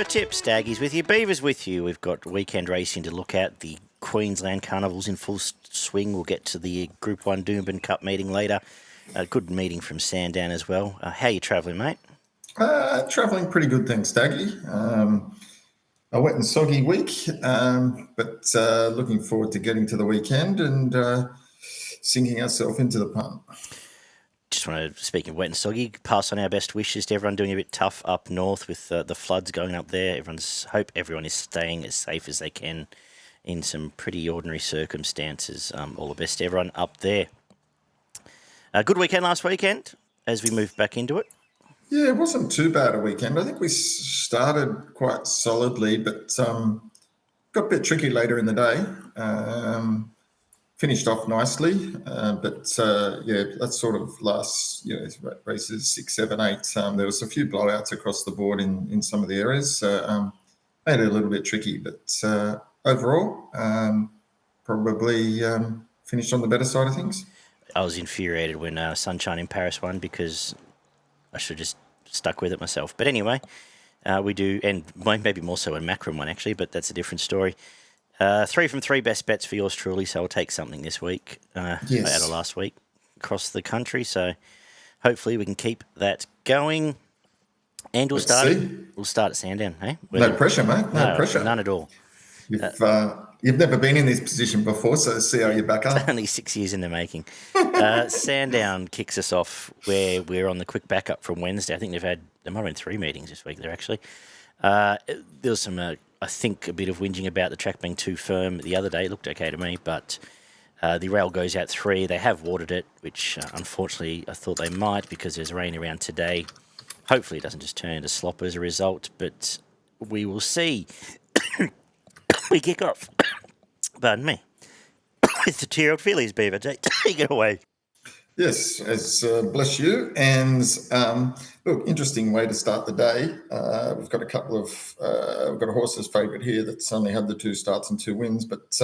Extra tips, Daggy's with you, Beaver's with you. We've got weekend racing to look at. The Queensland Carnival's in full swing. We'll get to the Group 1 Doomben Cup meeting later. A good meeting from Sandown as well. How are you travelling, mate? Travelling pretty good, thanks, Daggy. A wet and soggy week, but looking forward to getting to the weekend and sinking ourselves into the pun. Just want to, speak of wet and soggy, pass on our best wishes to everyone doing a bit tough up north with the floods going up there. Hope everyone is staying as safe as they can in some pretty ordinary circumstances. All the best to everyone up there. A good weekend last weekend as we move back into it. Yeah, it wasn't too bad a weekend. I think we started quite solidly, but got a bit tricky later in the day. Finished off nicely, but that sort of last races 6, 7, 8. There was a few blowouts across the board in some of the areas, so made it a little bit tricky. But overall, probably finished on the better side of things. I was infuriated when Sunshine in Paris won because I should have just stuck with it myself. But anyway, we do, and maybe more so when Macron won actually, but that's a different story. 3 from 3 best bets for yours truly, so I'll take something this week Yes. out of last week across the country. So hopefully we can keep that going. And we'll start at Sandown, hey? No pressure, mate. No pressure. None at all. You've never been in this position before, so see how you back up. Only 6 years in the making. Sandown kicks us off where we're on the quick backup from Wednesday. I think there might have been 3 meetings this week there actually. There was some, I think, a bit of whinging about the track being too firm the other day. It looked okay to me, but the rail goes out 3. They have watered it, which unfortunately I thought they might because there's rain around today. Hopefully it doesn't just turn into slop as a result, but we will see. We kick off, pardon me, with the 2-year-old fillies, Beaver. Take it away. Yes, bless you. And look, interesting way to start the day. We've got a couple of we've got a horse's favourite here that's only had the 2 starts and 2 wins, but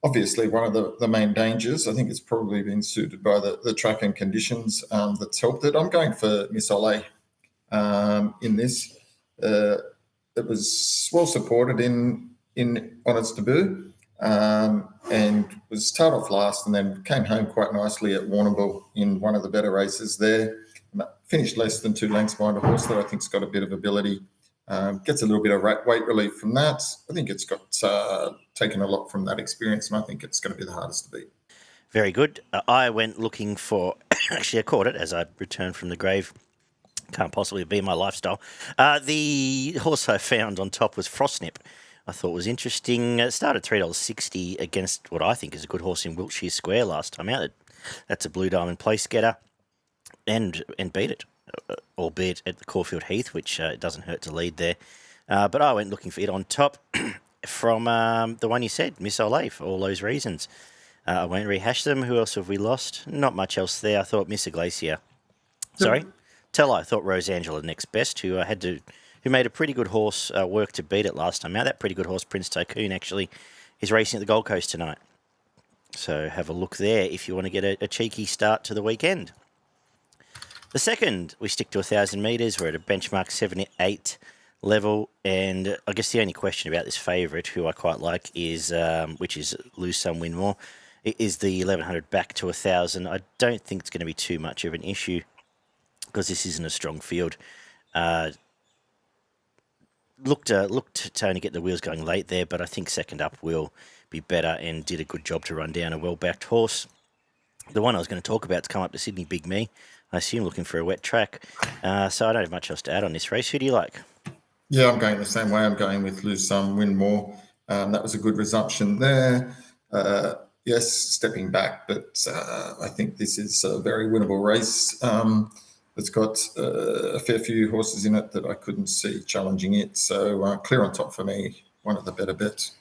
obviously one of the main dangers. I think it's probably been suited by the track and conditions that's helped it. I'm going for Miss Olay in this. It was well supported on its debut. And was start off last and then came home quite nicely at Warrnambool in one of the better races there. Finished less than 2 lengths behind a horse that I think's got a bit of ability. Gets a little bit of weight relief from that. I think it's got taken a lot from that experience, and I think it's going to be the hardest to beat. Very good. I went looking for, actually I caught it as I returned from the grave. Can't possibly be my lifestyle. The horse I found on top was Frostnip. I thought was interesting. It started $3.60 against what I think is a good horse in Wiltshire Square last time out. That's a Blue Diamond place getter and beat it, albeit at the Caulfield Heath, which it doesn't hurt to lead there. But I went looking for it on top from the one you said, Miss Olay, for all those reasons. I won't rehash them. Who else have we lost? Not much else there. I thought Miss Iglesia. Sorry? Tell I thought Rosangela next best, who made a pretty good horse work to beat it last time. Now that pretty good horse, Prince Tycoon, actually is racing at the Gold Coast tonight. So have a look there if you want to get a cheeky start to the weekend. The second, we stick to 1,000 metres. We're at a benchmark 78 level. And I guess the only question about this favourite, who I quite like, is which is Lose Some, Win More, is the 1,100 back to 1,000. I don't think it's going to be too much of an issue because this isn't a strong field. Looked to only get the wheels going late there, but I think second up will be better and did a good job to run down a well-backed horse. The one I was going to talk about to come up to Sydney, Big Me, I assume looking for a wet track. So I don't have much else to add on this race. Who do you like? Yeah, I'm going the same way. I'm going with Lose Some, Win More. That was a good resumption there. Yes, stepping back, but I think this is a very winnable race. It's got a fair few horses in it that I couldn't see challenging it. So clear on top for me, one of the better bets.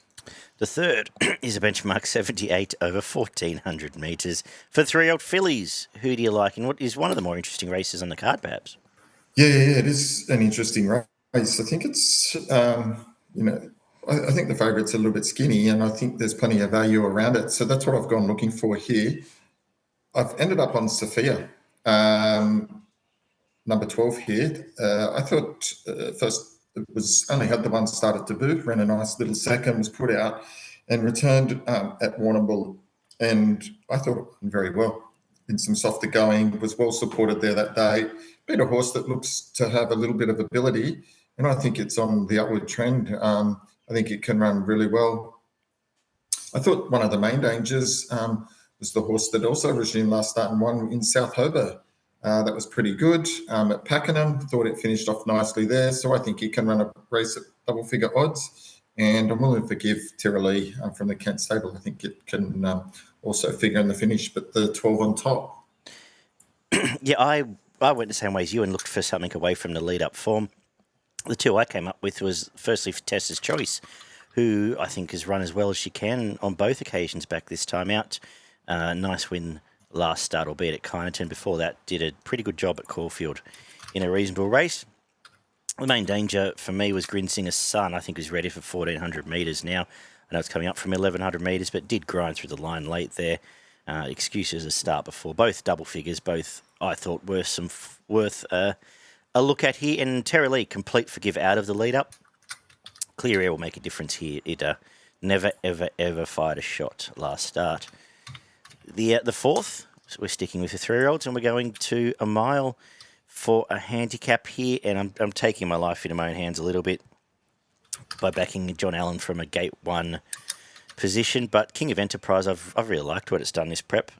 The third is a benchmark 78 over 1,400 metres for 3-year-old fillies. Who do you like? And what is one of the more interesting races on the card, perhaps? Yeah, it is an interesting race. I think it's, I think the favourite's a little bit skinny and I think there's plenty of value around it. So that's what I've gone looking for here. I've ended up on Sephia. Number 12 here. I thought first it was only had the one started to boot, ran a nice little second, was put out and returned at Warrnambool. And I thought it went very well in some softer going, was well supported there that day. Been a horse that looks to have a little bit of ability, and I think it's on the upward trend. I think it can run really well. I thought one of the main dangers was the horse that also resumed last start and won in South Hobart. That was pretty good. At Pakenham, thought it finished off nicely there. So I think he can run a race at double figure odds. And I'm willing to forgive Lee from the Kent stable. I think it can also figure in the finish, but the 12 on top. Yeah, I went the same way as you and looked for something away from the lead-up form. The two I came up with was firstly for Tessa's Choice, who I think has run as well as she can on both occasions back this time out. Nice win last start, albeit at Kyneton. Before that, did a pretty good job at Caulfield in a reasonable race. The main danger for me was Grinsinger's Son. I think he's ready for 1,400 metres now. I know it's coming up from 1,100 metres, but did grind through the line late there. Excuses a start before. Both double figures, both I thought were worth a look at here. And Terry Lee, complete forgive out of the lead-up. Clear air will make a difference here. It never, ever, ever fired a shot last start. The fourth, so we're sticking with the 3-year-olds, and we're going to a mile for a handicap here, and I'm taking my life into my own hands a little bit by backing John Allen from a gate 1 position. But King of Enterprise, I've really liked what it's done this prep.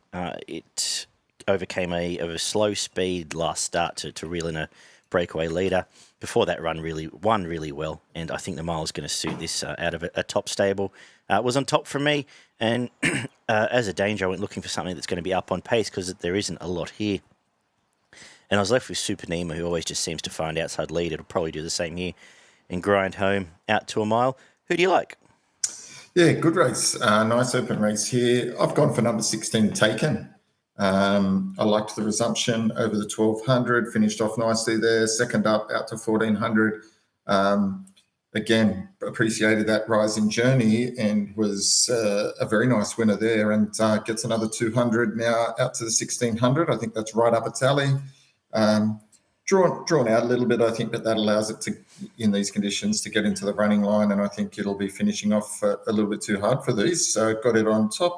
It overcame a slow speed last start to reel in a breakaway leader. Before that run, won really well, and I think the mile is going to suit this out of a top stable. It was on top for me, and as a danger, I went looking for something that's going to be up on pace because there isn't a lot here. And I was left with Super Nemo, who always just seems to find outside lead. It'll probably do the same here and grind home out to a mile. Who do you like? Yeah, good race. Nice open race here. I've gone for number 16, Taken. I liked the resumption over the 1,200, finished off nicely there. Second up out to 1,400. Again, appreciated that rising journey and was a very nice winner there, and gets another 200 now out to the 1,600. I think that's right up its alley. Drawn out a little bit, I think, but that allows it to, in these conditions, to get into the running line, and I think it'll be finishing off a little bit too hard for these. So got it on top.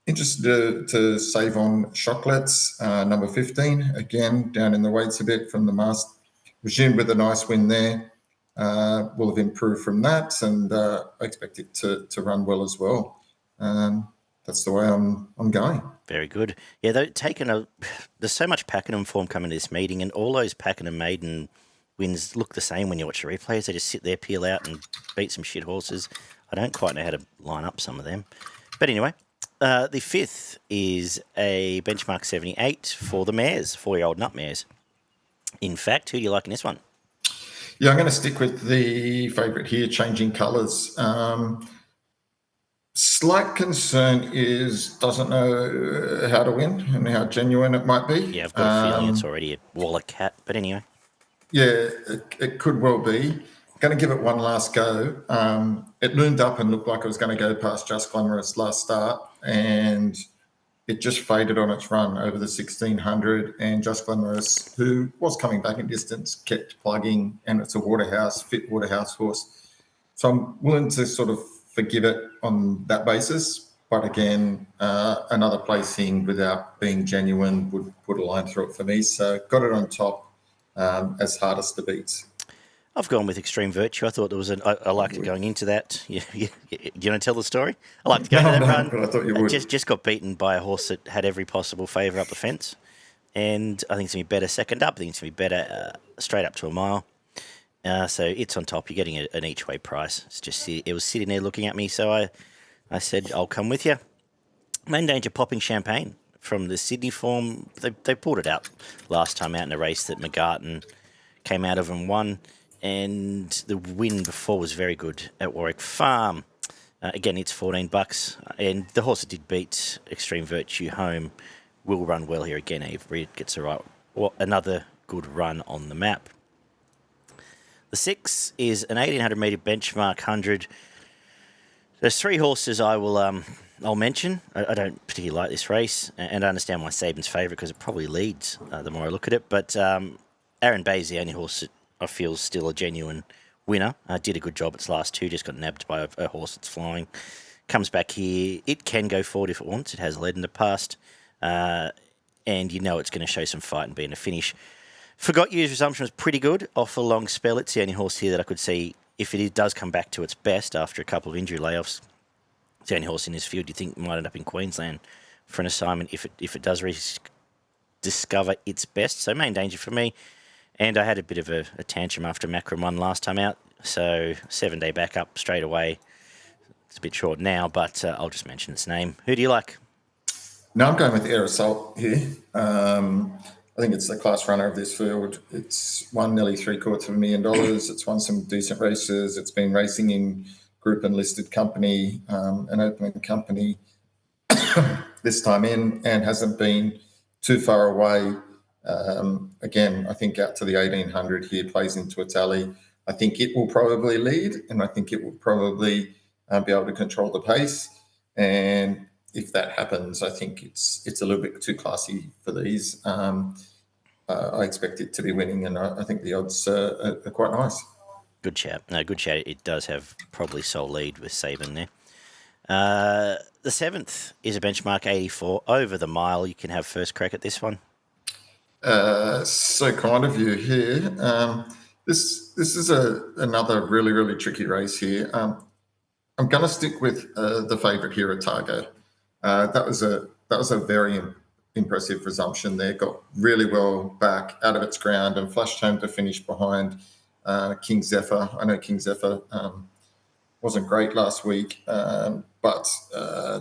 Interested to save on Chocolates, number 15, again, down in the weights a bit from the mast. Resumed with a nice win there. Will have improved from that, and I expect it to run well as well. That's the way I'm going. Very good. Yeah, there's so much Pakenham form coming to this meeting, and all those Pakenham maiden wins look the same when you watch the replays. They just sit there, peel out, and beat some shit horses. I don't quite know how to line up some of them. But anyway, the fifth is a benchmark 78 for the mares, 4-year-old nut mares. In fact, who do you like in this one? Yeah, I'm going to stick with the favourite here, Changing Colours. Slight concern is doesn't know how to win and how genuine it might be. Yeah, I've got a feeling it's already a Waller cat, but anyway. Yeah, it could well be. Going to give it one last go. It loomed up and looked like it was going to go past Just Glamorous last start, and it just faded on its run over the 1,600, and Just Glamorous, who was coming back in distance, kept plugging, and it's a fit Waterhouse horse. So I'm willing to sort of forgive it on that basis. But again, another placing without being genuine would put a line through it for me. So got it on top as hardest to beat. I've gone with Extreme Virtue. I thought there was I liked it going into that. Do you want to tell the story? I liked going to that run. But I thought you would. Just got beaten by a horse that had every possible favour up the fence. And I think it's going to be better second up. I think it's going to be better straight up to a mile. So it's on top. You're getting an each way price. It was sitting there looking at me. So I said, I'll come with you. Main danger, Popping Champagne from the Sydney form. They pulled it out last time out in a race that McGarton came out of and won. And the win before was very good at Warwick Farm. Again, it's $14. And the horse that did beat Extreme Virtue home will run well here again. Avery gets another good run on the map. The 6 is an 1,800 metre benchmark 100. There's 3 horses I'll mention. I don't particularly like this race, and I understand why Saban's favourite because it probably leads the more I look at it. But Aaron Bay's the only horse that I feel still a genuine winner. Did a good job its last two, just got nabbed by a horse that's flying. Comes back here. It can go forward if it wants. It has led in the past. And you know it's going to show some fight and be in a finish. Forgot You's resumption was pretty good off a long spell. It's the only horse here that I could see, if it does come back to its best after a couple of injury layoffs, it's the only horse in this field you think might end up in Queensland for an assignment if it does discover its best. So main danger for me. And I had a bit of a tantrum after Macron won last time out. So 7-day backup straight away. It's a bit short now, but I'll just mention its name. Who do you like? No, I'm going with Air Assault here. I think it's the class runner of this field. It's won nearly $750,000. It's won some decent races. It's been racing in group and listed company, an opening company this time in, and hasn't been too far away. Again, I think out to the 1800 here plays into its alley. I think it will probably lead, and I think it will probably be able to control the pace. And if that happens, I think it's a little bit too classy for these. I expect it to be winning, and I think the odds are quite nice. Good shout. No, good shout. It does have probably sole lead with Saban there. The 7th is a benchmark 84 over the mile. You can have first crack at this one. So kind of you here. This is another really, really tricky race here. I'm going to stick with the favourite here at Targo. That was a very impressive resumption there. Got really well back out of its ground and flashed home to finish behind King Zephyr. I know King Zephyr wasn't great last week, but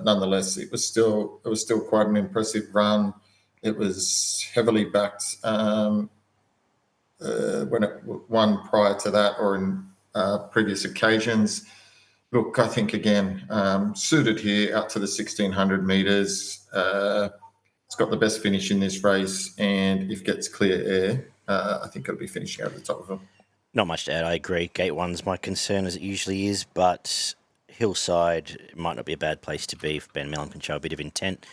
nonetheless, it was still quite an impressive run. It was heavily backed when it won prior to that or in previous occasions. Look, I think, again, suited here out to the 1,600 metres. It's got the best finish in this race, and if it gets clear air, I think it'll be finishing over the top of them. Not much to add, I agree. Gate 1's my concern, as it usually is, but Hillside might not be a bad place to be if Ben Mellon can show a bit of intent.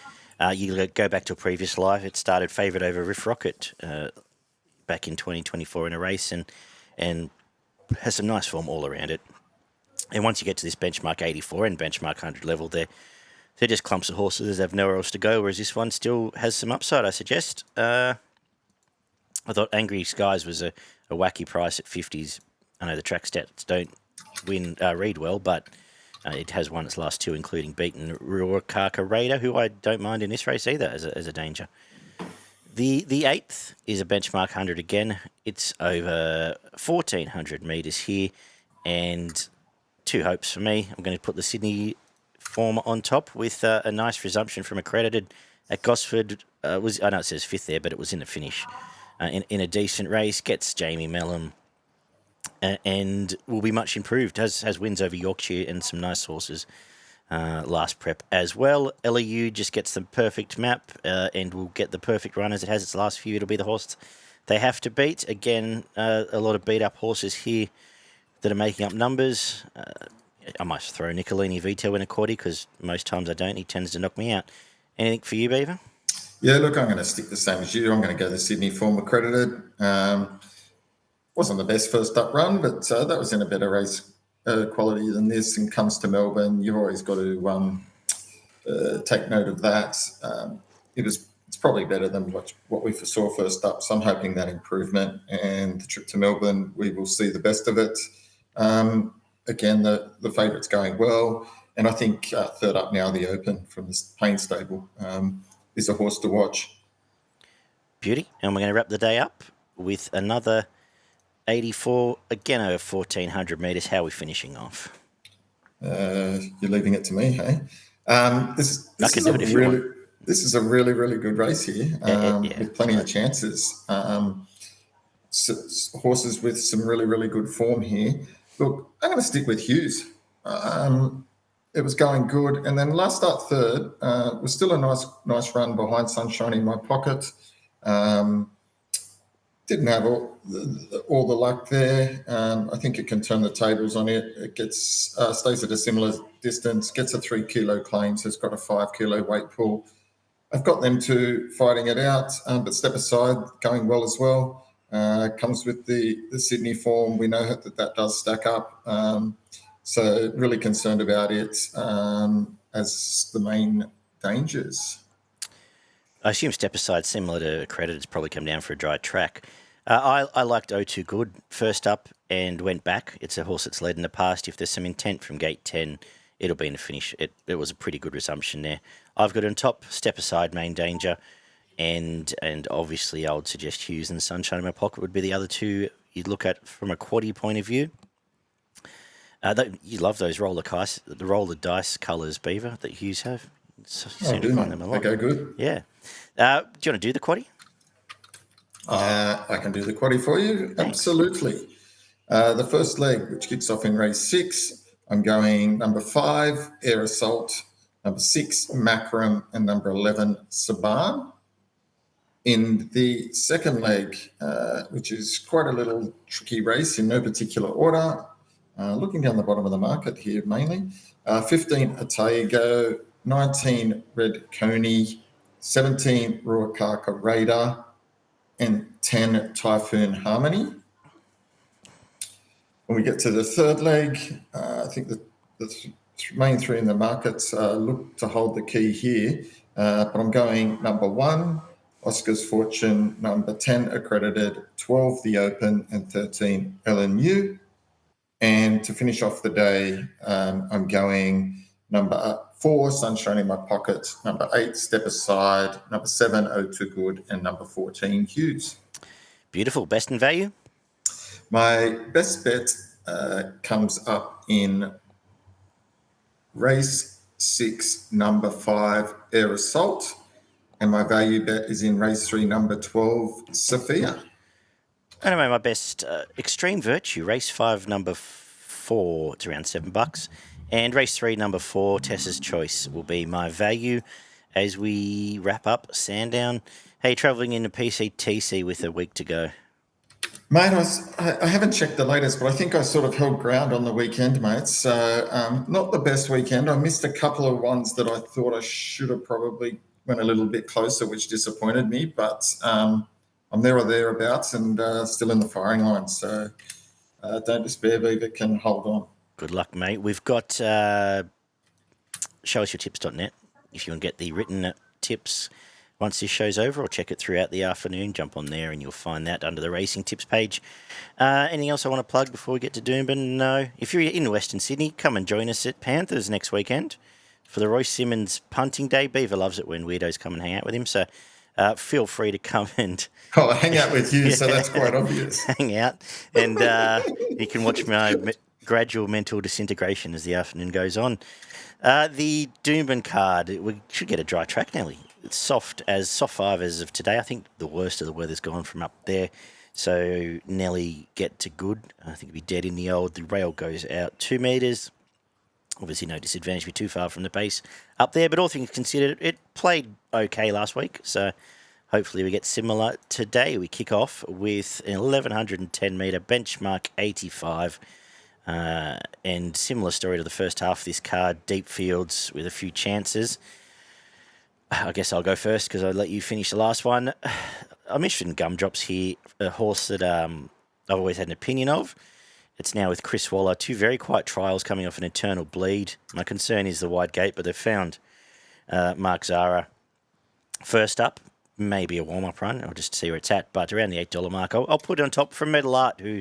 You go back to a previous life, it started favourite over Riff Rocket back in 2024 in a race and has some nice form all around it. And once you get to this benchmark 84 and benchmark 100 level, they're just clumps of horses. They have nowhere else to go, whereas this one still has some upside, I suggest. I thought Angry Skies was a wacky price at 50s. I know the track stats don't read well, but it has won its last two, including beaten Ruakaka Raider, who I don't mind in this race either as a danger. The 8th is a benchmark 100 again. It's over 1,400 metres here, and two hopes for me. I'm going to put the Sydney form on top with a nice resumption from accredited at Gosford. I know it says 5th there, but it was in the finish in a decent race. Gets Jamie Mellon and will be much improved. Has wins over Yorkshire and some nice horses last prep as well. LEU just gets the perfect map and will get the perfect run as it has its last few. It'll be the horse they have to beat. Again, a lot of beat-up horses here that are making up numbers. I might throw Nicolini Vito in a quaddie because most times I don't. He tends to knock me out. Anything for you, Beaver? Yeah, look, I'm going to stick the same as you. I'm going to go the Sydney form accredited. Wasn't the best first up run, but that was in a better race quality than this. And comes to Melbourne, you've always got to take note of that. It's probably better than what we saw first up. So I'm hoping that improvement and the trip to Melbourne, we will see the best of it. Again, the favourite's going well. And I think third up now, the Open from the Payne stable is a horse to watch. Beauty. And we're going to wrap the day up with another 84, again over 1,400 metres. How are we finishing off? You're leaving it to me, hey? This is a really, really good race here with plenty of chances. Horses with some really, really good form here. Look, I'm going to stick with Hughes. It was going good. And then last start third was still a nice run behind Sunshine in My Pocket. Didn't have all the luck there. I think it can turn the tables on it. It gets stays at a similar distance, gets a 3 kilo claim, so it's got a 5 kilo weight pool. I've got them two fighting it out, but Step Aside going well as well. Comes with the Sydney form. We know that does stack up. So really concerned about it as the main dangers. I assume step aside, similar to Credit, it's probably come down for a dry track. I liked O2 Good first up and went back. It's a horse that's led in the past. If there's some intent from gate 10, it'll be in the finish. It was a pretty good resumption there. I've got on top, step aside, main danger, and obviously I would suggest Hughes and Sunshine in My Pocket would be the other two you'd look at from a quaddie point of view. You love those roller dice colours, Beaver, that Hughes have. I do, mate. They go good. Yeah. Do you want to do the quaddie? I can do the quaddie for you. Thanks. Absolutely. The first leg, which kicks off in race 6, I'm going number 5, Air Assault, number 6, Macram, and number 11, Saban. In the second leg, which is quite a little tricky race in no particular order, looking down the bottom of the market here mainly, 15, Atago, 19, Red Coney, 17, Ruakaka Raider, and 10, Typhoon Harmony. When we get to the third leg, I think the main three in the markets look to hold the key here, but I'm going number 1, Oscar's Fortune, number 10, Accredited, 12, The Open, and 13, LNU. And to finish off the day, I'm going number 4, Sunshine in My Pocket, number 8, Step Aside, number 7, O2 Good, and number 14, Hughes. Beautiful. Best in value? My best bet comes up in race 6, number 5, Air Assault, and my value bet is in race 3, number 12, Sephia. Anyway, my best Extreme Virtue, race 5, number 4, it's around $7. And race 3, number 4, Tessa's Choice, will be my value as we wrap up Sandown. Hey, travelling into PCTC with a week to go. Mate, I haven't checked the latest, but I think I sort of held ground on the weekend, mate. So not the best weekend. I missed a couple of ones that I thought I should have probably went a little bit closer, which disappointed me. But I'm there or thereabouts and still in the firing line. So don't despair, Beaver, can hold on. Good luck, mate. We've got showusyourtips.net. If you want to get the written tips once this show's over, or check it throughout the afternoon, jump on there and you'll find that under the racing tips page. Anything else I want to plug before we get to Doomben? No. If you're in Western Sydney, come and join us at Panthers next weekend for the Royce Simmons punting day. Beaver loves it when weirdos come and hang out with him, so feel free to come and... Oh, hang out with you, so that's quite obvious. Hang out, and you can watch my gradual mental disintegration as the afternoon goes on. The Doomben card, we should get a dry track, Nelly. It's soft 5 as of today. I think the worst of the weather's gone from up there. So Nelly get to good. I think it'd be dead in the old. The rail goes out 2 metres. Obviously no disadvantage to be too far from the base up there. But all things considered, it played okay last week. So hopefully we get similar today. We kick off with an 1,110 metre benchmark 85. And similar story to the first half of this card. Deep fields with a few chances. I guess I'll go first because I'll let you finish the last one. I'm interested in Gumdrops here, a horse that I've always had an opinion of. It's now with Chris Waller. 2 very quiet trials coming off an Eternal Bleed. My concern is the wide gate, but they've found Mark Zara first up. Maybe a warm-up run. I'll just see where it's at, but around the $8 mark. I'll put it on top from Metal Art, who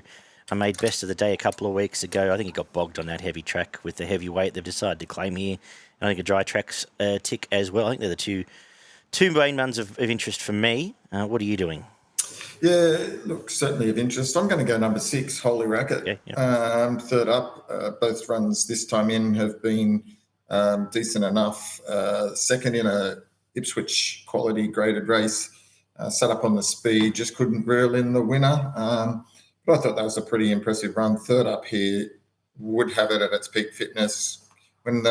I made best of the day a couple of weeks ago. I think he got bogged on that heavy track with the heavy weight they've decided to claim here. I think a dry track's tick as well. I think they're the two main ones of interest for me. What are you doing? Yeah, look, certainly of interest. I'm going to go number 6, Holy Racket. Yeah. Third up, both runs this time in have been decent enough. Second in a Ipswich quality graded race, set up on the speed, just couldn't reel in the winner. But I thought that was a pretty impressive run. Third up here would have it at its peak fitness. When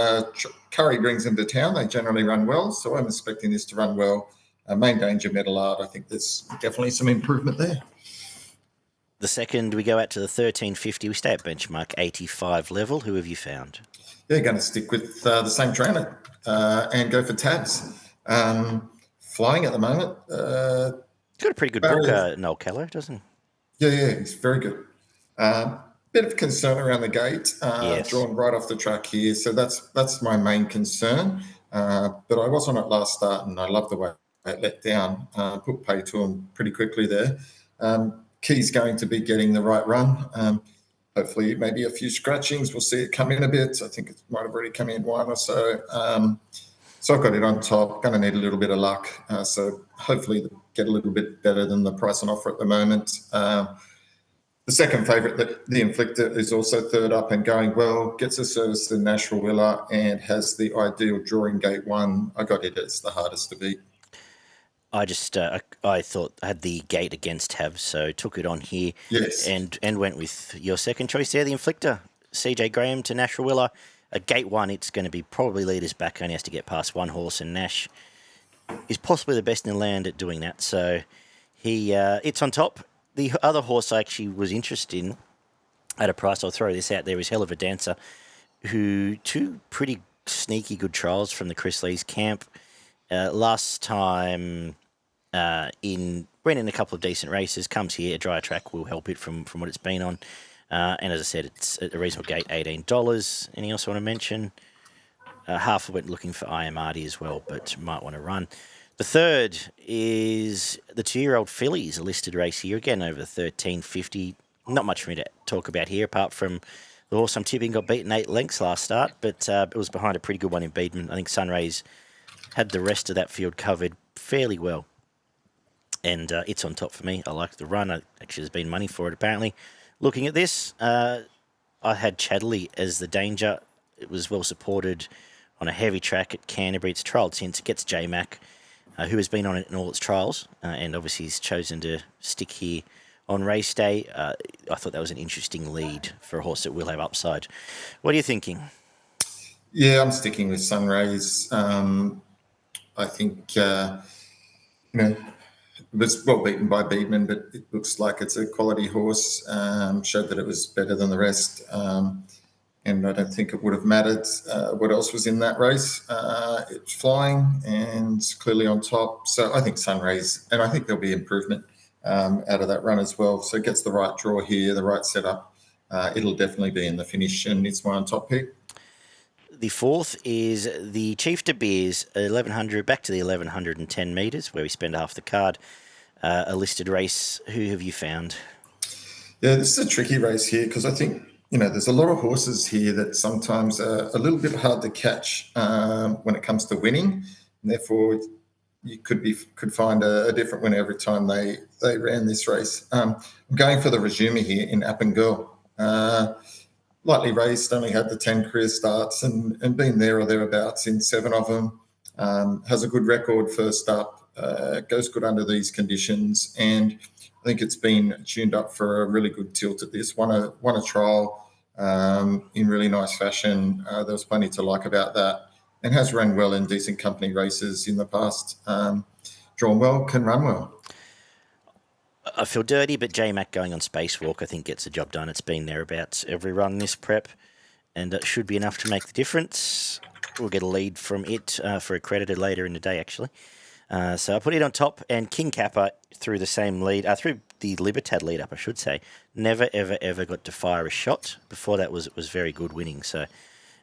Curry brings them to town, they generally run well. So I'm expecting this to run well. Main danger, Metal Art. I think there's definitely some improvement there. The second, we go out to the 1350. We stay at benchmark 85 level. Who have you found? Yeah, going to stick with the same trainer and go for Tabs. Flying at the moment. He's got a pretty good book, Noel Keller, doesn't he? Yeah, he's very good. Bit of concern around the gate, Yes. drawn right off the track here. So that's my main concern. But I was on it last start, and I love the way it let down. Put pay to him pretty quickly there. Key's going to be getting the right run. Hopefully, maybe a few scratchings. We'll see it come in a bit. I think it might have already come in one or so. So I've got it on top. Going to need a little bit of luck. So hopefully get a little bit better than the price on offer at the moment. The second favourite, the Inflictor, is also third up and going well. Gets a service to Nashville Willer and has the ideal drawing gate one. I got it as the hardest to beat. I thought I had the gate against Tab, so took it on here. Yes. And went with your second choice there, the Inflictor. CJ Graham to Nashville Willer. A gate one, it's going to be probably leaders back, only has to get past one horse, and Nash is possibly the best in the land at doing that. So it's on top. The other horse I actually was interested in at a price, I'll throw this out there, is Hell of a Dancer, who two pretty sneaky good trials from the Chris Lee's camp. Last time ran in a couple of decent races, comes here, a drier track will help it from what it's been on. And as I said, it's at a reasonable gate, $18. Anything else I want to mention? Half went looking for IMRD as well, but might want to run. The third is the 2-year-old fillies, a listed race here, again over $13.50. Not much for me to talk about here, apart from the horse I'm tipping got beaten 8 lengths last start, but it was behind a pretty good one in Beedman. I think Sunrays had the rest of that field covered fairly well. And it's on top for me. I like the run. Actually, there's been money for it, apparently. Looking at this, I had Chadley as the danger. It was well supported on a heavy track at Canterbury. It's trialled since. It gets J-Mac, who has been on it in all its trials, and obviously he's chosen to stick here on race day. I thought that was an interesting lead for a horse that will have upside. What are you thinking? Yeah, I'm sticking with Sunrays. I think, it was well beaten by Beedman, but it looks like it's a quality horse. Showed that it was better than the rest. And I don't think it would have mattered what else was in that race. It's flying and clearly on top. So I think Sunrays, and I think there'll be improvement out of that run as well. So it gets the right draw here, the right setup. It'll definitely be in the finish, and it's my on top pick. The fourth is the Chief De Beers, 1100, back to the 1110 metres, where we spend half the card. A listed race. Who have you found? Yeah, this is a tricky race here because I think, there's a lot of horses here that sometimes are a little bit hard to catch when it comes to winning. And therefore, you could find a different winner every time they ran this race. I'm going for the Resumer here in App and Girl. Lightly raced, only had the 10 career starts and been there or thereabouts in 7 of them. Has a good record first up, goes good under these conditions, and I think it's been tuned up for a really good tilt at this. Won a trial in really nice fashion. There was plenty to like about that, and has run well in decent company races in the past. Drawn well, can run well. I feel dirty, but J-Mac going on Spacewalk, I think, gets the job done. It's been thereabouts every run this prep, and it should be enough to make the difference. We'll get a lead from it for accredited later in the day, actually. So I put it on top, and King Kappa through the same lead, through the Libertad lead up, I should say, never, ever, ever got to fire a shot. Before that was very good winning. So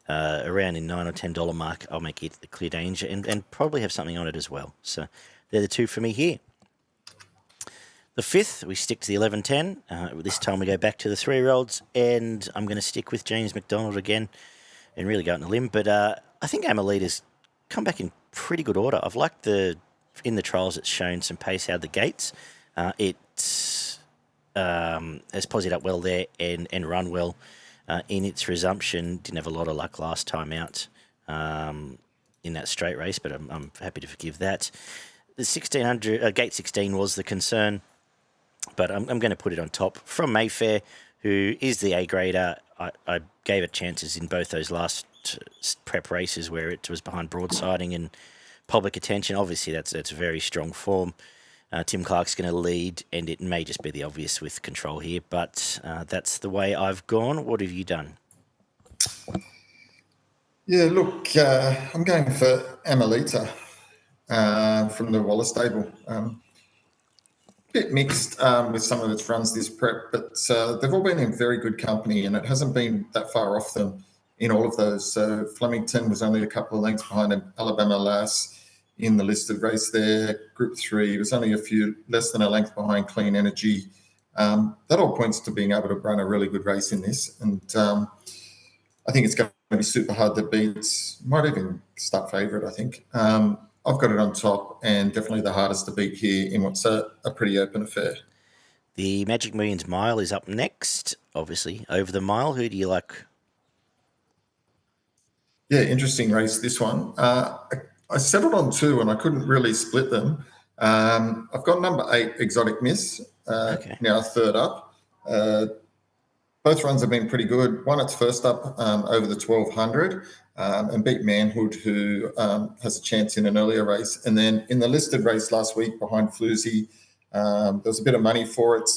around in $9 or $10 mark, I'll make it the clear danger and probably have something on it as well. So they're the two for me here. The fifth, we stick to the 1110. This time we go back to the 3-year-olds, and I'm going to stick with James McDonald again and really go on a limb. But I think Amelita's come back in pretty good order. I've liked in the trials it's shown some pace out of the gates. It has posied up well there and run well in its resumption. Didn't have a lot of luck last time out in that straight race, but I'm happy to forgive that. The 1600 gate 16 was the concern, but I'm going to put it on top from Mayfair, who is the A-grader. I gave it chances in both those last prep races where it was behind broadsiding and public attention. Obviously, that's very strong form. Tim Clark's going to lead, and it may just be the obvious with control here, but that's the way I've gone. What have you done? Yeah, look, I'm going for Amelita from the Waller stable. bit mixed with some of its runs this prep, but they've all been in very good company, and it hasn't been that far off them in all of those. So Flemington was only a couple of lengths behind Alabama Lass in the listed race there. Group 3 was only a few less than a length behind Clean Energy. That all points to being able to run a really good race in this, and I think it's going to be super hard to beat. Might even start favourite, I think. I've got it on top, and definitely the hardest to beat here in what's a pretty open affair. The Magic Millions Mile is up next, obviously. Over the mile, who do you like? Yeah, interesting race, this one. I settled on 2, and I couldn't really split them. I've got number 8, Exotic Miss, now third up. Both runs have been pretty good. One, it's first up over the 1200 and beat Manhood, who has a chance in an earlier race. And then in the listed race last week behind Floozy, there was a bit of money for it.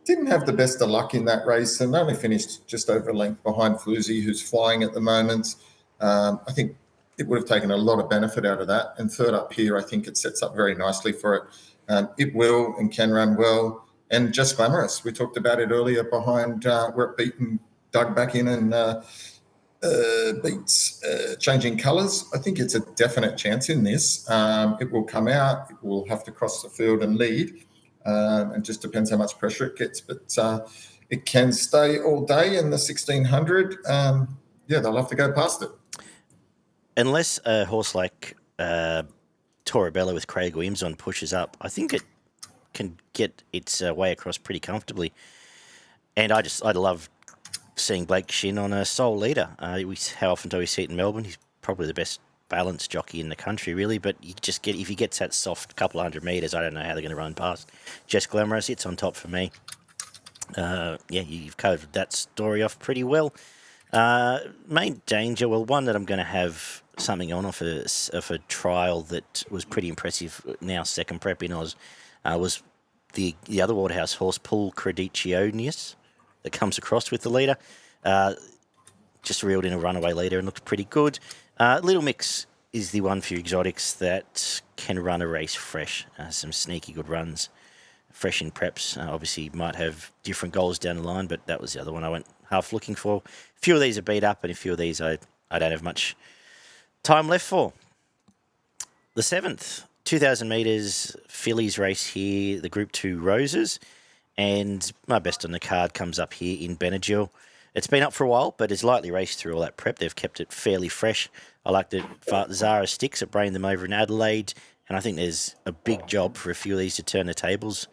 Didn't have the best of luck in that race and only finished just over a length behind Floozy, who's flying at the moment. I think it would have taken a lot of benefit out of that. And third up here, I think it sets up very nicely for it. It will and can run well. And Just Glamorous, we talked about it earlier behind where it beat and dug back in and beats Changing Colours. I think it's a definite chance in this. It will come out, it will have to cross the field and lead. It just depends how much pressure it gets. But it can stay all day in the 1600. Yeah, they'll have to go past it. Unless a horse like Torabella with Craig Williams on pushes up, I think it can get its way across pretty comfortably. And I love seeing Blake Shin on a sole leader. How often do we see it in Melbourne? He's probably the best balanced jockey in the country, really. But you just get, if he gets that soft couple of 100 metres, I don't know how they're going to run past. Just Glamorous, it's on top for me. Yeah, you've covered that story off pretty well. Main Danger, well, one that I'm going to have something on of a trial that was pretty impressive, now second prep in Oz, was the other Waterhouse horse, Paul Credicionius, that comes across with the leader. Just reeled in a runaway leader and looked pretty good. Little Mix is the one for exotics that can run a race fresh. Some sneaky good runs, fresh in preps. Obviously, might have different goals down the line, but that was the other one I went half looking for. A few of these are beat up, and a few of these I don't have much time left for. The 7th, 2,000 metres fillies race here, the Group 2 Roses, and my best on the card comes up here in Benagil. It's been up for a while, but it's lightly raced through all that prep. They've kept it fairly fresh. I like the Zara Sticks that brained them over in Adelaide, and I think there's a big job for a few of these to turn the tables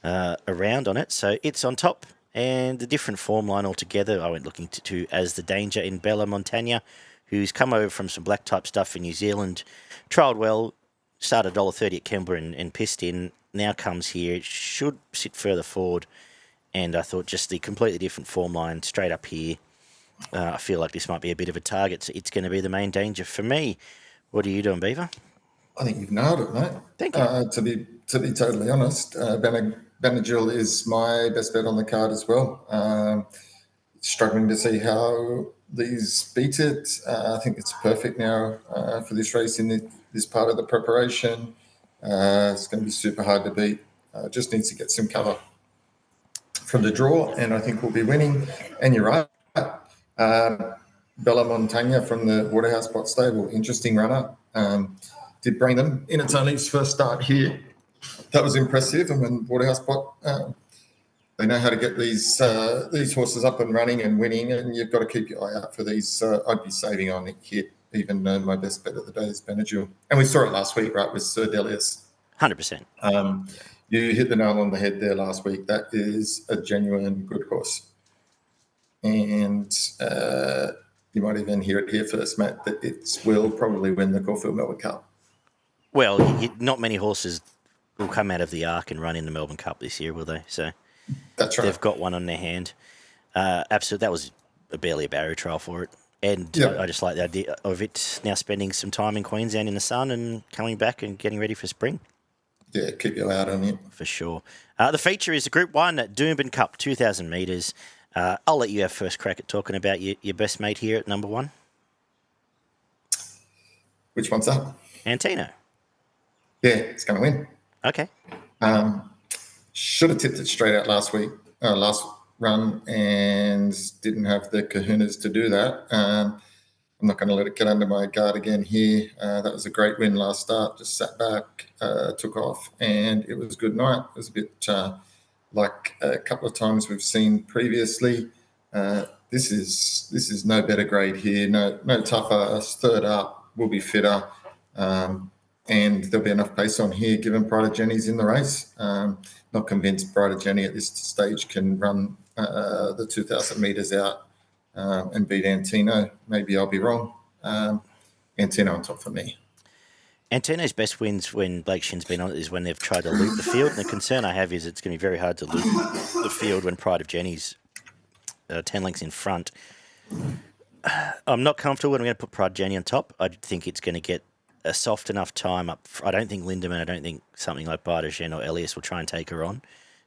around on it. So it's on top, and the different form line altogether, I went looking to as the Danger in Bella Montagna, who's come over from some black type stuff in New Zealand, trialled well, started $1.30 at Kembla and pissed in, now comes here. It should sit further forward, and I thought just the completely different form line straight up here. I feel like this might be a bit of a target, so it's going to be the Main Danger for me. What are you doing, Beaver? I think you've nailed it, mate. Thank you. To be totally honest, Benagil is my best bet on the card as well. Struggling to see how these beat it. I think it's perfect now for this race in this part of the preparation. It's going to be super hard to beat. Just needs to get some cover from the draw, and I think we'll be winning. And you're right. Bella Montagna from the Waterhouse Pot Stable, interesting runner. Did bring them in. It's only his first start here. That was impressive. And when Waterhouse Pot, they know how to get these horses up and running and winning, and you've got to keep your eye out for these. I'd be saving on it here, even though my best bet of the day is Benagil. And we saw it last week, right, with Sir Delius. 100%. You hit the nail on the head there last week. That is a genuine good horse. And you might even hear it here first, Matt, that it will probably win the Caulfield Melbourne Cup. Well, not many horses will come out of the arc and run in the Melbourne Cup this year, will they? So that's right. They've got one on their hand. Absolutely, that was barely a barrier trial for it. And yep. I just like the idea of it now spending some time in Queensland in the sun and coming back and getting ready for spring. Yeah, keep your eye out on it. For sure. The feature is the Group 1 Doomben Cup, 2,000 metres. I'll let you have first crack at talking about your best mate here at number 1. Which one's that? Antino. Yeah, it's going to win. Okay. Should have tipped it straight out last run, and didn't have the kahunas to do that. I'm not going to let it get under my guard again here. That was a great win last start. Just sat back, took off, and it was a good night. It was a bit like a couple of times we've seen previously. This is no better grade here. No tougher. Third up will be fitter, and there'll be enough pace on here. Given Brighter Jenny's in the race, not convinced Brighter Jenny at this stage can run the 2,000 metres out. And beat Antino. Maybe I'll be wrong. Antino on top for me. Antino's best wins when Blake Shin's been on it is when they've tried to loop the field. And the concern I have is it's going to be very hard to loop the field when Pride of Jenny's 10 lengths in front. I'm not comfortable when I'm going to put Pride of Jenny on top. I think it's going to get a soft enough time up. I don't think Lindemann, I don't think something like Bardagen or Elias will try and take her on,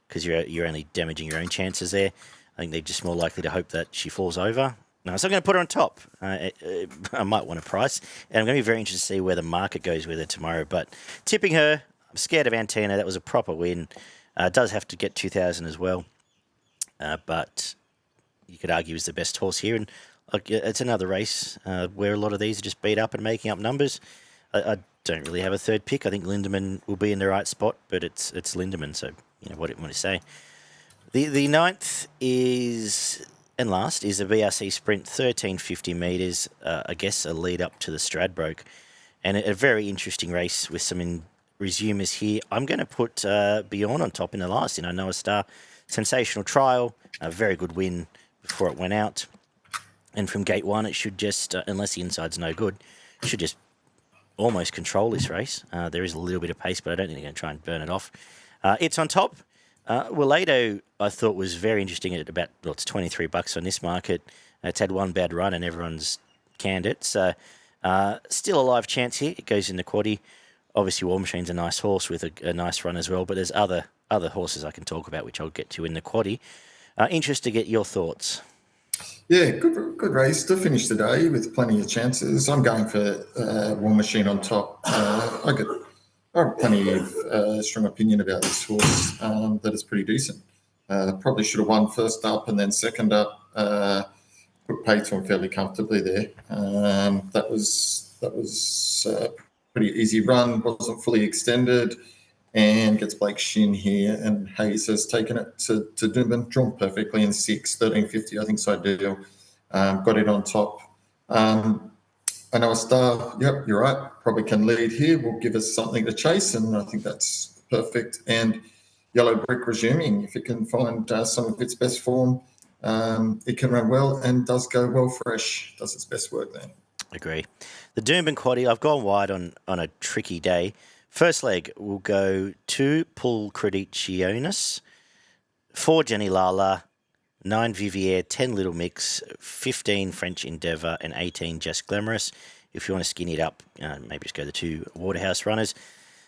because you're only damaging your own chances there. I think they're just more likely to hope that she falls over. No, so I'm going to put her on top. I might want a price. And I'm going to be very interested to see where the market goes with her tomorrow. But tipping her, I'm scared of Antino. That was a proper win. Does have to get 2,000 as well. But you could argue is the best horse here. And it's another race where a lot of these are just beat up and making up numbers. I don't really have a third pick. I think Lindemann will be in the right spot, but it's Lindemann. So, what do you want to say? The ninth is, and last, is a VRC Sprint, 1350 metres, I guess a lead up to the Stradbroke. And a very interesting race with some resumers here. I'm going to put Bjorn on top in the last, Iknowastar. Sensational trial, a very good win before it went out. And from gate one, it should just, unless the inside's no good, should just almost control this race. There is a little bit of pace, but I don't think they're going to try and burn it off. It's on top. Willado, I thought, was very interesting at about, it's $23 on this market. It's had one bad run and everyone's canned it. So still a live chance here. It goes in the quaddie. Obviously, War Machine's a nice horse with a nice run as well, but there's other horses I can talk about, which I'll get to in the quaddie. Interested to get your thoughts. Yeah, good race to finish the day with plenty of chances. I'm going for War Machine on top. I have plenty of strong opinion about this horse, that it's pretty decent. Probably should have won first up and then second up. Put paid to him fairly comfortably there. That was a pretty easy run, wasn't fully extended, and gets Blake Shin here. And Hayes has taken it to Doomben, drawn perfectly in 1350. I think so ideal. Got it on top. Iknowastar, yep, you're right, probably can lead here, will give us something to chase, and I think that's perfect. And Yellow Brick resuming, if it can find some of its best form, it can run well and does go well fresh, does its best work there. Agree. The Doomben quaddie, I've gone wide on a tricky day. First leg will go 2 Pulchritudionis, 4 Jenny Lala, 9 Vivier, 10 Little Mix, 15 French Endeavour, and 18 Just Glamorous. If you want to skinny it up, maybe just go the 2 Waterhouse runners.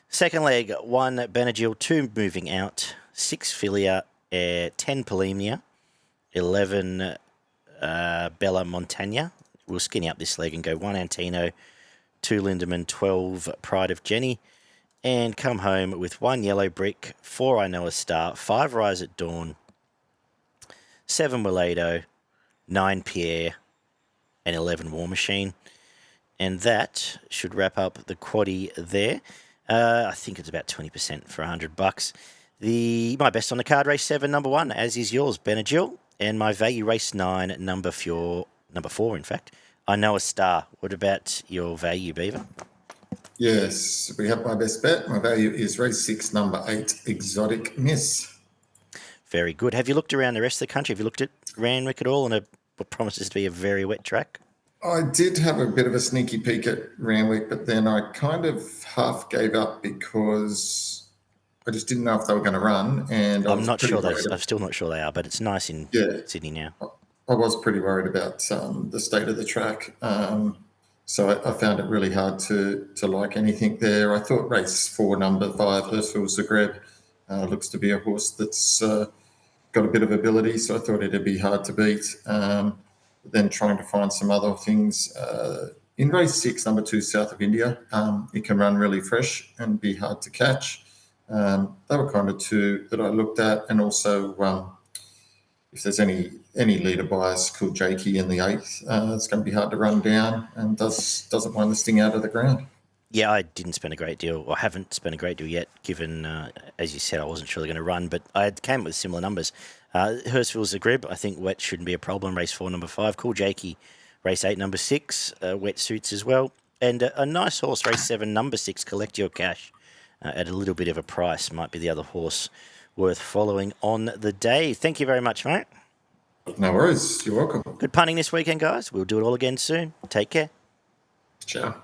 Second leg, 1 Benagil, 2 Moving Out, 6 Filia, 10 Polemnia, 11 Bella Montagna. We'll skinny up this leg and go 1 Antino, 2 Lindemann, 12 Pride of Jenny, and come home with 1 Yellow Brick, 4 Iknowastar, 5 Rise at Dawn, 7 Willado, 9 Pierre, and 11 War Machine. And that should wrap up the quaddie there. I think it's about 20% for $100. My best on the card, race 7, number 1, as is yours, Benagil. And my value, race 9, number 4, in fact, Iknowastar. What about your value, Beaver? Yes, we have my best bet. My value is race 6, number 8, Exotic Miss. Very good. Have you looked around the rest of the country? Have you looked at Randwick at all on what promises to be a very wet track? I did have a bit of a sneaky peek at Randwick, but then I kind of half gave up because I just didn't know if they were going to run. And I'm still not sure they are, but it's nice in Sydney now. I was pretty worried about the state of the track. So I found it really hard to like anything there. I thought race 4, number 5, Hurstville Zagreb, looks to be a horse that's got a bit of ability, so I thought it'd be hard to beat. Then trying to find some other things. In race 6, number 2, South of India, it can run really fresh and be hard to catch. They were kind of two that I looked at, and also if there's any leader bias, called Jakey in the 8th. It's going to be hard to run down and doesn't mind the sting out of the ground. Yeah, I didn't spend a great deal, or haven't spent a great deal yet, given, as you said, I wasn't surely going to run, but I came with similar numbers. Hurstville's a grib. I think wet shouldn't be a problem. Race 4, number 5. Cool Jakey, race 8, number 6. Wet suits as well. And a nice horse, race 7, number 6, Collect Your Cash, at a little bit of a price. Might be the other horse worth following on the day. Thank you very much, mate. No worries. You're welcome. Good punting this weekend, guys. We'll do it all again soon. Take care. Ciao.